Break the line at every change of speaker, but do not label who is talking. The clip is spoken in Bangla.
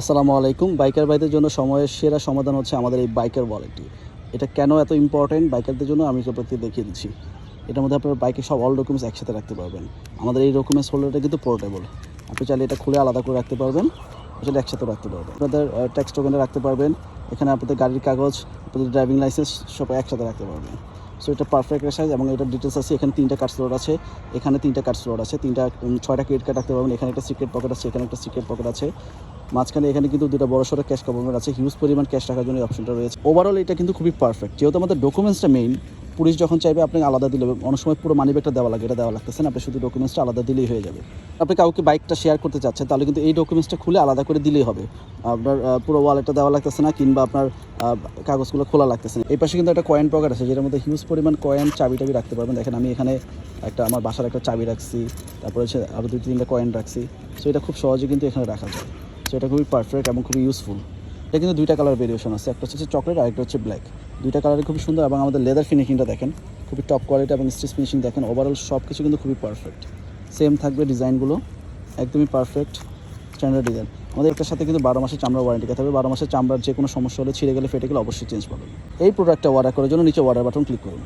আসসালামু আলাইকুম। বাইকার ভাইদের জন্য সময়ের সেরা সমাধান হচ্ছে আমাদের এই বাইকের ওয়ালেটটি। এটা কেন এত ইম্পর্টেন্ট বাইকারদের জন্য আমি আপনাকে দেখিয়ে দিচ্ছি। এটার মধ্যে আপনার বাইকের সব অল ডকুমেন্টস একসাথে রাখতে পারবেন। আমাদের এই ডকুমেন্টস হোল্ডারটা কিন্তু পোর্টেবল। আপনি চাইলে এটা খুলে আলাদা করে রাখতে পারবেন, চাইলে একসাথে রাখতে পারবেন। আপনাদের ট্যাক্স টোকেনে রাখতে পারবেন, এখানে আপনাদের গাড়ির কাগজ, আপনাদের ড্রাইভিং লাইসেন্স সব একসাথে রাখতে পারবেন। সো এটা পারফেক্ট সাইজ এবং এটার ডিটেলস আছে। এখানে 3টা কার্ড স্লট আছে, এখানে 3টা কার্ড স্লট আছে, 6টা ক্রেডিট কার্ড রাখতে পারবেন। এখানে একটা সিক্রেট পকেট আছে, এখানে একটা সিক্রেট পকেট আছে। মাঝখানে এখানে কিন্তু 2টা বড়সড় ক্যাশ কম্পার্টমেন্ট আছে, হিউজ পরিমাণ ক্যাশ রাখার জন্য এই অপশনটা রয়েছে। ওভারঅল এটা কিন্তু খুবই পারফেক্ট। যেহেতু আমাদের ডকুমেন্টসটা মেইন, পুলিশ যখন চাইবে আপনি আলাদা দিলে অনেক সময় পুরো মানি ব্যাগটা দেওয়া লাগে, এটা দেওয়া লাগতেছে না, আপনি শুধু ডকুমেন্টসটা আলাদা দিলেই হয়ে যাবে। আপনি কাউকে বাইকটা শেয়ার করতে চাচ্ছেন তাহলে কিন্তু এই ডকুমেন্টসটা খুলে আলাদা করে দিলেই হবে। আপনার পুরো ওয়ালেটটা দেওয়া লাগতেছে না, কিংবা আপনার কাগজগুলো খোলা লাগতেছে না। এই পাশে কিন্তু একটা কয়েন পকেট আছে, যেটার মধ্যে হিউজ পরিমাণ কয়েন, চাবি টাবি রাখতে পারবেন। দেখেন আমি এখানে একটা আমার বাসার একটা চাবি রাখছি, তারপরে হচ্ছে আরও 2-3টা কয়েন রাখছি। সো এটা খুব সহজে কিন্তু এখানে রাখা যায়। সো এটা খুবই পারফেক্ট এবং খুবই ইউজফুল। এটা কিন্তু 2টা কালার ভেরিয়েশন আছে, একটা হচ্ছে চকলেট আর একটা হচ্ছে ব্ল্যাক। 2টা কালারই খুবই সুন্দর এবং আমাদের লেদার ফিনিশিংটা দেখেন, খুবই টপ কোয়ালিটি এবং স্টিচ ফিনিশিং দেখেন। ওভারঅল সব কিছু কিন্তু খুবই পারফেক্ট। সেম থাকবে ডিজাইনগুলো, একদমই পারফেক্ট স্ট্যান্ডার্ড ডিজাইন। আমাদের এটার সাথে কিন্তু 12 মাসের চামড়া ওয়ারেন্টি থাকবে। 12 মাসের চামড়ার যে কোনো সমস্যা হলে, ছিঁড়ে গেলে, ফেটে গেলে অবশ্যই চেঞ্জ পাবেন। এই প্রোডাক্টটা অর্ডার করার জন্য নিচে অর্ডার বাটন ক্লিক করুন।